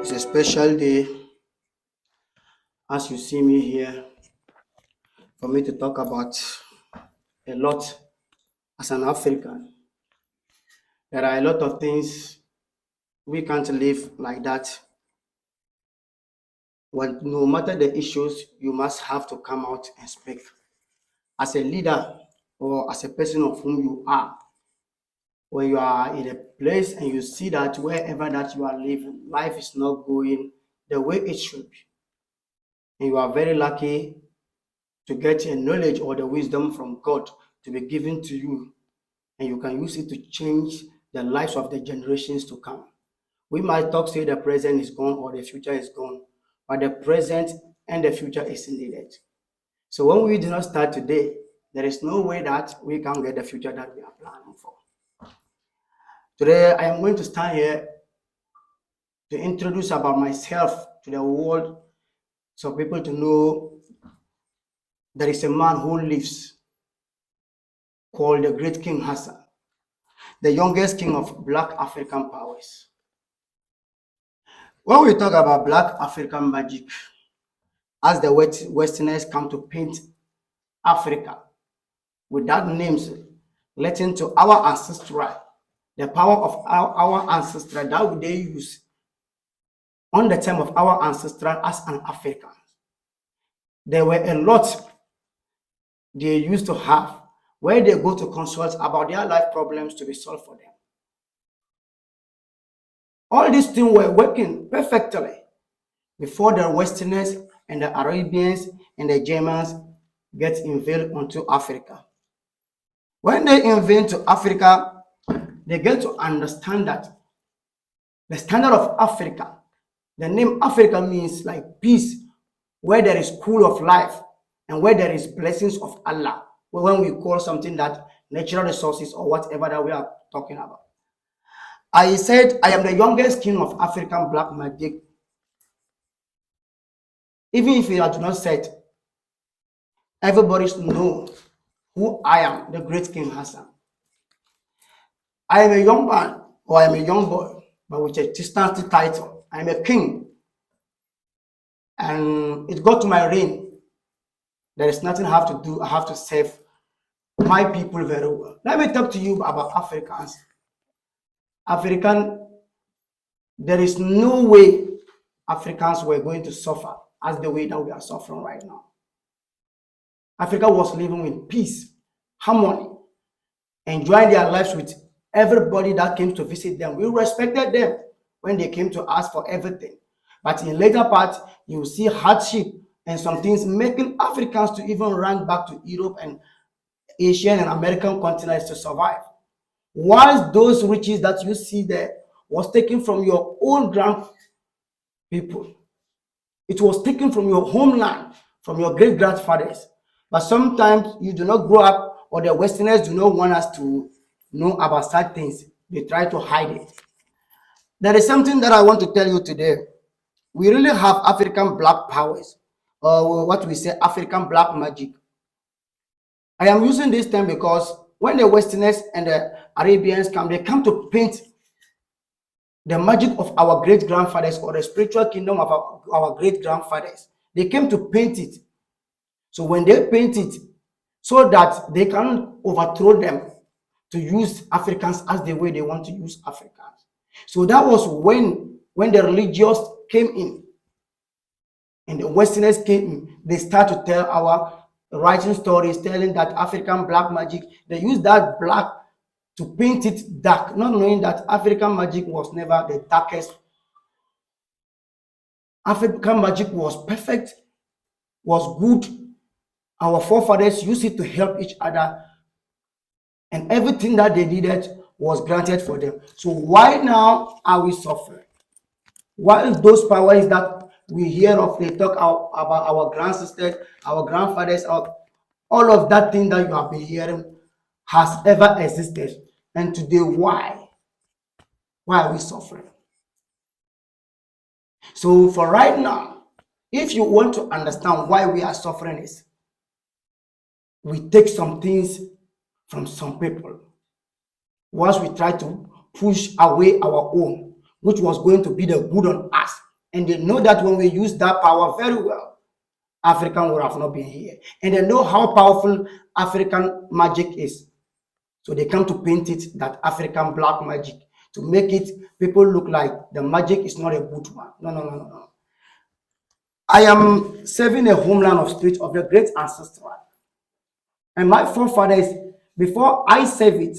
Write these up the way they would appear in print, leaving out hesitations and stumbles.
It's a special day as you see me here for me to talk about a lot as an African. There are a lot of things we can't live like that. When no matter the issues, you must have to come out and speak. As a leader or as a person of whom you are, when you are in a place and you see that wherever that you are living, life is not going the way it should be. And you are very lucky to get a knowledge or the wisdom from God to be given to you, and you can use it to change the lives of the generations to come. We might talk say the present is gone or the future is gone, but the present and the future is needed. So when we do not start today, there is no way that we can get the future that we are planning for. Today, I am going to stand here to introduce about myself to the world so people to know there is a man who lives called the Great King Hassan, the youngest king of Black African powers. When we talk about Black African magic, as the Westerners come to paint Africa with that names relating to our ancestral, the power of our ancestral that they use on the term of our ancestral as an African. There were a lot they used to have where they go to consult about their life problems to be solved for them. All these things were working perfectly before the Westerners and the Arabians and the Germans get invaded onto Africa. When they invade to Africa, they get to understand that the standard of Africa, the name Africa means like peace, where there is cool of life and where there is blessings of Allah. When we call something that natural resources or whatever that we are talking about. I said I am the youngest king of African black magic. Even if you do not say it, everybody should know who I am, the great King Hassan. I am a young man or I am a young boy, but with a distant title. I am a king. And it got to my reign. There is nothing I have to do. I have to save my people very well. Let me talk to you about Africans. There is no way Africans were going to suffer as the way that we are suffering right now. Africa was living in peace, harmony, enjoying their lives with everybody that came to visit them. We respected them when they came to ask for everything. But in later part, you see hardship and some things making Africans to even run back to Europe and Asian and American continents to survive. Whilst those riches that you see there was taken from your own grand people. It was taken from your homeland, from your great-grandfathers. But sometimes you do not grow up, or the Westerners do not want us to know about such things. They try to hide it. There is something that I want to tell you today. We really have African black powers, or what we say African black magic. I am using this term because when the Westerners and the Arabians come, they come to paint the magic of our great-grandfathers or the spiritual kingdom of our great-grandfathers. They came to paint it. So when they paint it, so that they can overthrow them to use Africans as the way they want to use Africans. So that was when the religious came in and the Westerners came in, they start to tell our writing stories, telling that African black magic, they use that black to paint it dark, not knowing that African magic was never the darkest. African magic was perfect, was good. Our forefathers used it to help each other, and everything that they needed was granted for them. So why now are we suffering? Why is those powers that we hear of, they talk about our grandsisters, our grandfathers, all of that thing that you have been hearing has ever existed? And today, why? Why are we suffering? So for right now, if you want to understand why we are suffering, is we take some things from some people. Once we try to push away our own, which was going to be the good on us, And they know that when we use that power very well, African would have not been here. And they know how powerful African magic is. So they come to paint it that African black magic to make it people look like the magic is not a good one. No, no, no, no, no. I am serving a homeland of spirit of the great ancestral. And my forefathers, before I serve it,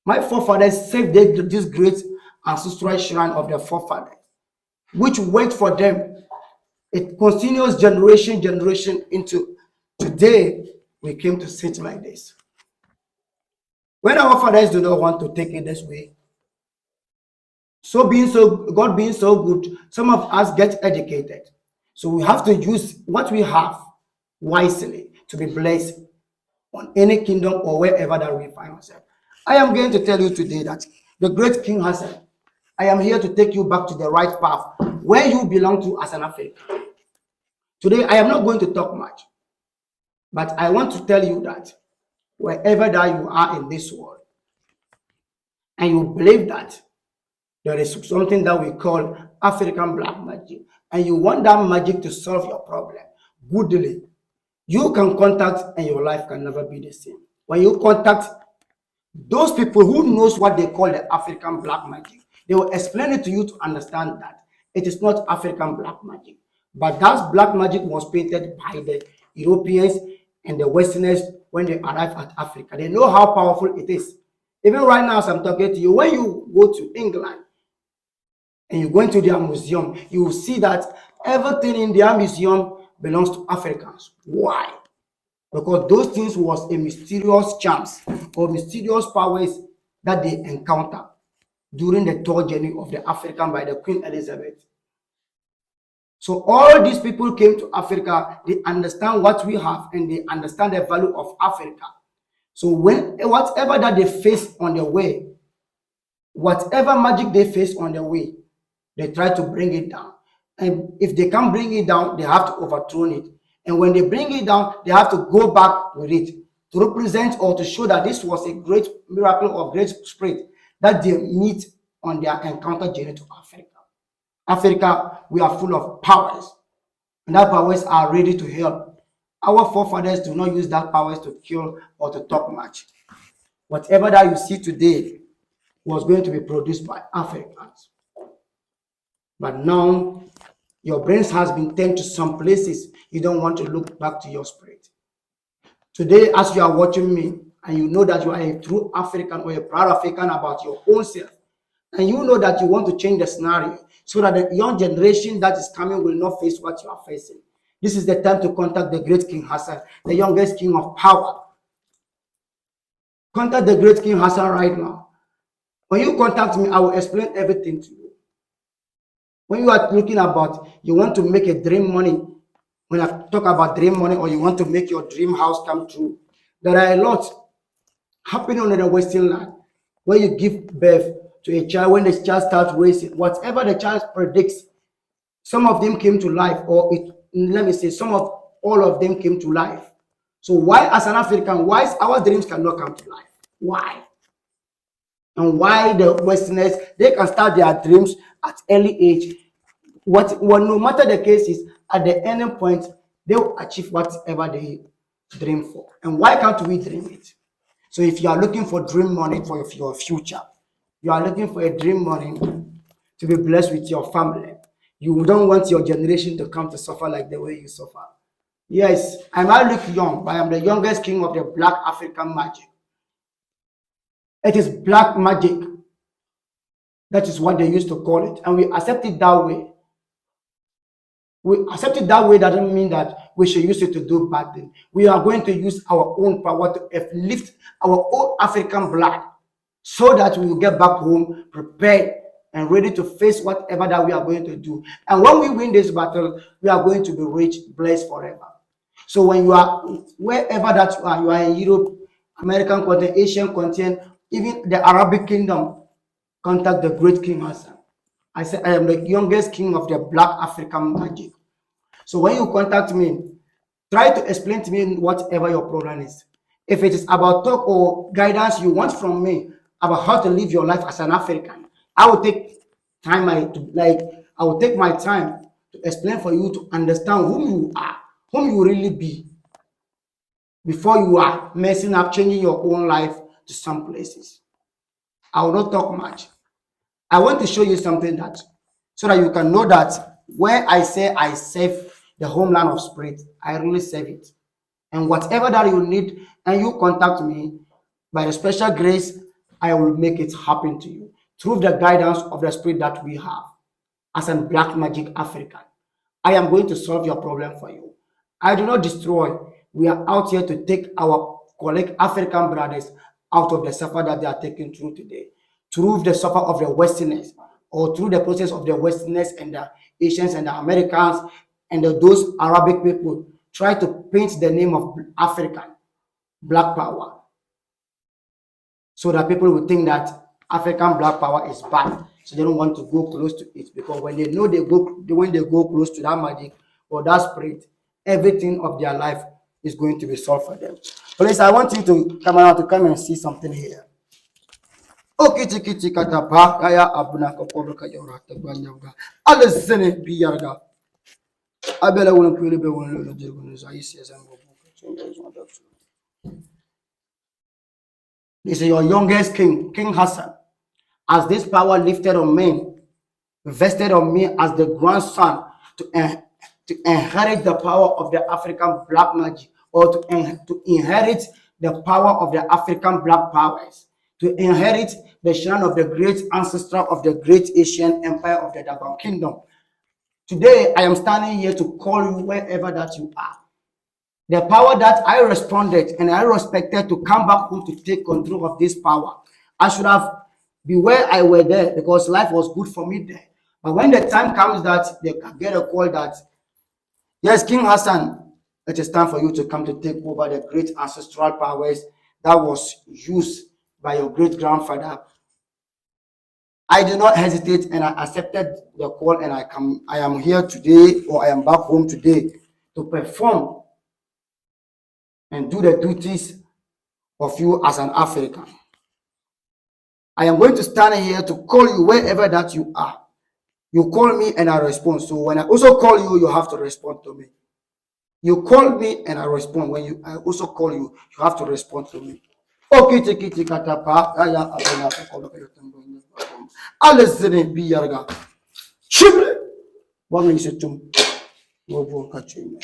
my forefathers saved this great ancestral shrine of their forefathers, which worked for them. It continues generation into today. We came to sit like this. When our fathers do not want to take it this way, God being so good, some of us get educated. So we have to use what we have wisely to be blessed on any kingdom or wherever that we find ourselves. I am going to tell you today that the great King Hassan, I am here to take you back to the right path where you belong to as an African. Today, I am not going to talk much, but I want to tell you that wherever that you are in this world, and you believe that there is something that we call African black magic, and you want that magic to solve your problem goodly, you can contact and your life can never be the same. When you contact those people who knows what they call the African black magic, they will explain it to you to understand that it is not African black magic, but that black magic was painted by the Europeans and the Westerners when they arrived at Africa. They know how powerful it is. Even right now, as I'm talking to you, when you go to England and you go into their museum, you will see that everything in their museum belongs to Africans. Why? Because those things was a mysterious charms or mysterious powers that they encounter during the tour journey of the African by the Queen Elizabeth. So all these people came to Africa, they understand what we have and they understand the value of Africa. So when whatever that they face on their way, whatever magic they face on their way, they try to bring it down. And if they can't bring it down, they have to overthrow it. And when they bring it down, they have to go back with it to represent or to show that this was a great miracle or great spirit that they meet on their encounter journey to Africa. Africa, we are full of powers, and that powers are ready to help. Our forefathers do not use that powers to kill or to talk much. Whatever that you see today was going to be produced by Africans. But now your brains has been turned to some places you don't want to look back to your spirit. Today, as you are watching me, and you know that you are a true African or a proud African about your own self, and you know that you want to change the scenario so that the young generation that is coming will not face what you are facing. This is the time to contact the great King Hassan, the youngest king of power. Contact the great King Hassan right now. When you contact me, I will explain everything to you. When you are looking about, you want to make a dream money, when I talk about dream money or you want to make your dream house come true, there are a lot happening on the Western land where you give birth to a child. When the child starts raising, whatever the child predicts, some of them came to life, or let me say, all of them came to life. So why, as an African, why our dreams cannot come to life? Why? And why the Westerners, they can start their dreams at early age. No matter the case is, at the ending point, they will achieve whatever they dream for. And why can't we dream it? So if you are looking for dream money for your future, you are looking for a dream money to be blessed with your family, you don't want your generation to come to suffer like the way you suffer. Yes, I might look young, but I am the youngest king of the black African magic. It is black magic. That is what they used to call it. And we accept it that way. We accept it that way doesn't mean that we should use it to do bad things. We are going to use our own power to uplift our own African blood so that we will get back home prepared and ready to face whatever that we are going to do. And when we win this battle, we are going to be rich, blessed forever. So when you are, wherever that you are in Europe, American continent, Asian continent, even the Arabic kingdom, contact the great King Hassan. I said, I am the youngest king of the black African magic. So when you contact me, try to explain to me whatever your problem is. If it is about talk or guidance you want from me about how to live your life as an African, I will take time I will take my time to explain for you to understand whom you are, whom you really be, before you are messing up, changing your own life to some places. I will not talk much. I want to show you something that so that you can know that where I say I serve the homeland of spirit, I really serve it. And whatever that you need, and you contact me, by the special grace, I will make it happen to you through the guidance of the spirit that we have as a black magic African. I am going to solve your problem for you. I do not destroy. We are out here to take our colleague African brothers out of the suffer that they are taking through today, through the suffer of the Westerners, or through the process of the Westerners and the Asians and the Americans and those Arabic people try to paint the name of African, black power, so that people will think that African black power is bad. So they don't want to go close to it, because when they know when they go close to that magic or that spirit, everything of their life is going to be solved for them. Please, I want you to come out to come and see something here. Okay, tiki katapa kaya abuna kokobra kaya rata gwanyanga. Alesene biyarga. Abela wona kwele be wona lo jirgun za isi esango. This is your youngest king, King Hassan. As this power lifted on me, vested on me as the grandson to inherit the power of the African black magic, or to inherit the power of the African black powers, to inherit the shrine of the great ancestor of the great Asian empire of the Dagon kingdom. Today, I am standing here to call you wherever that you are. The power that I responded and I respected to come back home to take control of this power. I should have been where I were there, because life was good for me there. But when the time comes that they get a call that, yes, King Hassan, it is time for you to come to take over the great ancestral powers that was used by your great grandfather, I did not hesitate and I accepted the call, and I am here today, or I am back home today to perform and do the duties of you as an African. I am going to stand here to call you wherever that you are. You call me and I respond. So when I also call you, you have to respond to me. You call me and I respond. When I also call you, you have to respond to me. Okay, tiki katapa aya abena kokolo kayotambo. Alesene biyarga. Shible. What makes it to Wobo kachime.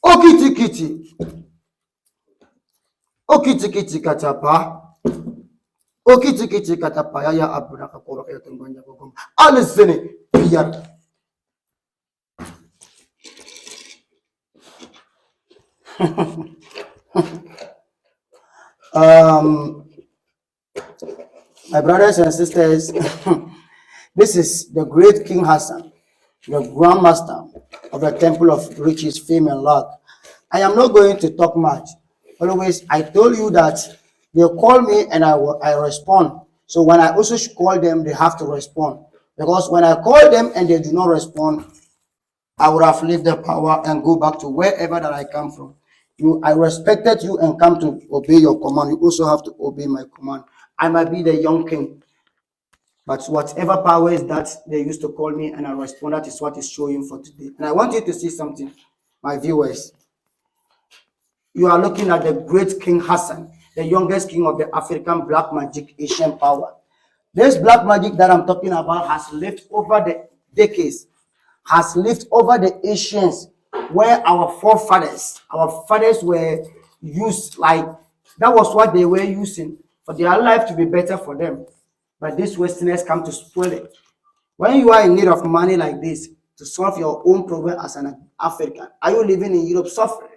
Okiti kiti. Okiti kiti katapa. Okiti kiti katapa ya abuna kokolo kayotambo. Alesene biyarga. My brothers and sisters, this is the great King Hassan, the grandmaster of the Temple of Riches, Fame and Luck. I am not going to talk much. Always, I told you that they call me and I respond. So when I also call them, they have to respond. Because when I call them and they do not respond, I would have left the power and go back to wherever that I come from. I respected you and come to obey your command. You also have to obey my command. I might be the young king, but whatever powers that they used to call me and I respond, that is what is showing for today. And I want you to see something, my viewers. You are looking at the great King Hassan, the youngest king of the African black magic Asian power. This black magic that I'm talking about has lived over the decades, has lived over the Asians, where our fathers were used, like that was what they were using for their life to be better for them. But these Westerners come to spoil it. When you are in need of money like this to solve your own problem as an African, are you living in Europe suffering?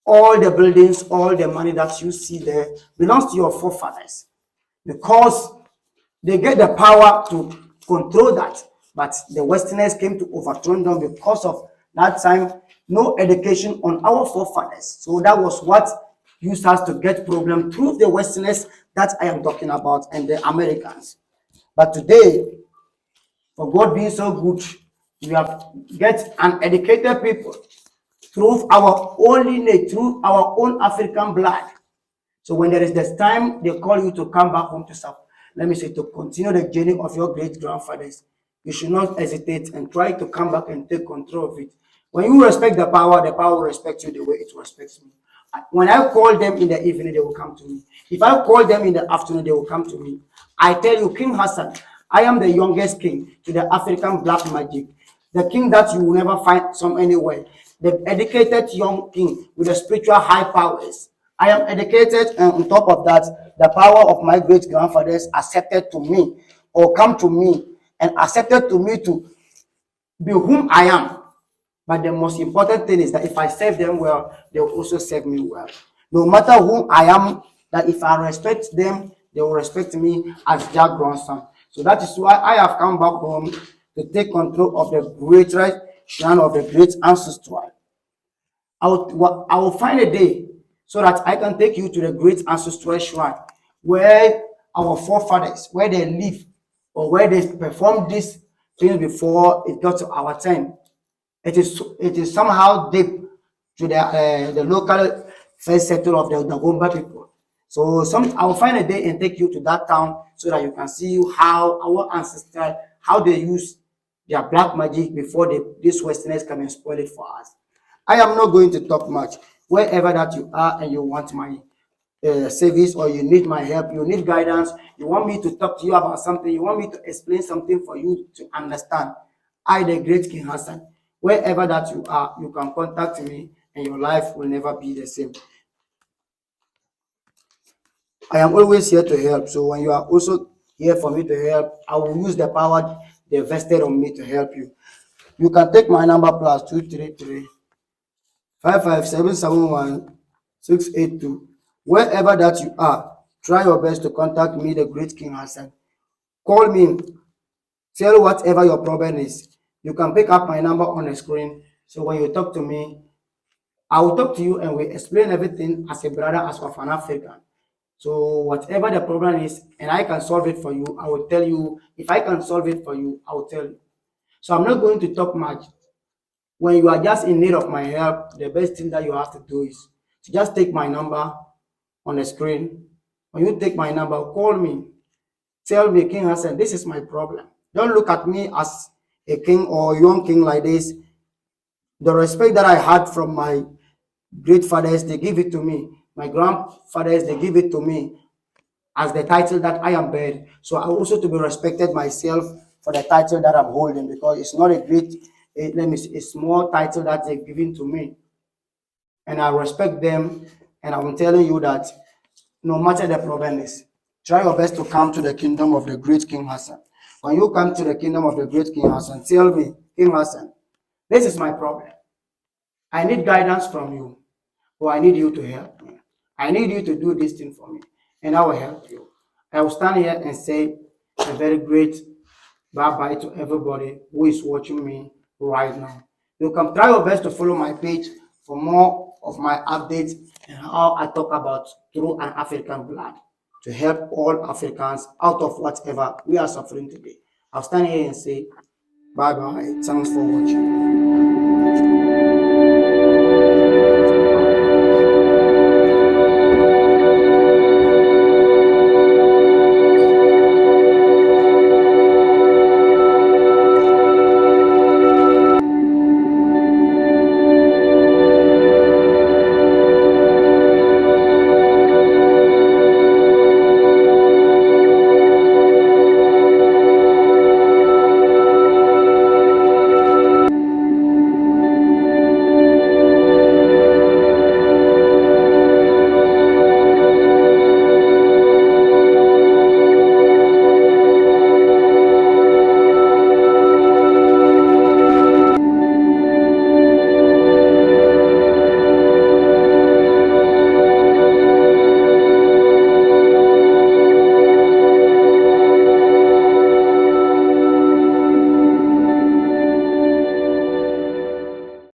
All the buildings, all the money that you see there belongs to your forefathers, because they get the power to control that. But the Westerners came to overthrow them because of that time, no education on our forefathers. So that was what used us to get problem through the Westerners that I am talking about and the Americans. But today, for God being so good, We have get uneducated people through our own lineage, through our own African blood. So when there is this time they call you to come back home to serve, let me say to continue the journey of your great grandfathers, you should not hesitate and try to come back and take control of it. When you respect the power will respect you the way it respects me. When I call them in the evening, they will come to me. If I call them in the afternoon, they will come to me. I tell you, King Hassan, I am the youngest king to the African black magic, the king that you will never find some anywhere, the educated young king with the spiritual high powers. I am educated, and on top of that, the power of my great grandfathers accepted to me or come to me and accepted to me to be whom I am. But the most important thing is that if I serve them well, they will also serve me well. No matter who I am, that if I respect them, they will respect me as their grandson. So that is why I have come back home to take control of the great shrine of the great ancestral. I will find a day so that I can take you to the great ancestral shrine where our forefathers, where they live or where they performed these things before it got to our time. It is somehow deep to the local first settle of the Gomba people. So I will find a day and take you to that town so that you can see how our ancestors, how they use their black magic before these Westerners come and spoil it for us. I am not going to talk much. Wherever that you are and you want my service, or you need my help, you need guidance, you want me to talk to you about something, you want me to explain something for you to understand, I, the great King Hassan, wherever that you are, you can contact me and your life will never be the same. I am always here to help. So when you are also here for me to help, I will use the power they vested on me to help you. You can take my number plus 233 55771 682. Wherever that you are, try your best to contact me, the great King Hassan. Call me, tell whatever your problem is. You can pick up my number on the screen. So when you talk to me, I will talk to you and we explain everything as a brother, as of an African. So whatever the problem is, and I can solve it for you, I will tell you. If I can solve it for you, I will tell you. So I'm not going to talk much. When you are just in need of my help, the best thing that you have to do is to just take my number on the screen. When you take my number, call me. Tell me, King Hassan, this is my problem. Don't look at me as a king or a young king like this. The respect that I had from my great fathers, they give it to me. My grandfathers, they give it to me as the title that I am bearing. So I also to be respected myself for the title that I'm holding, because it's not a great, let me see, a small title that they've given to me. And I respect them. And I'm telling you that no matter the problem is, try your best to come to the kingdom of the great King Hassan. When you come to the kingdom of the great King Hassan, tell me, King Hassan, this is my problem. I need guidance from you, or I need you to help me. I need you to do this thing for me, and I will help you. I will stand here and say a very great bye bye to everybody who is watching me right now. You can try your best to follow my page for more of my updates and how I talk about through an African blood to help all Africans out of whatever we are suffering today. I'll stand here and say bye bye. Thanks for watching.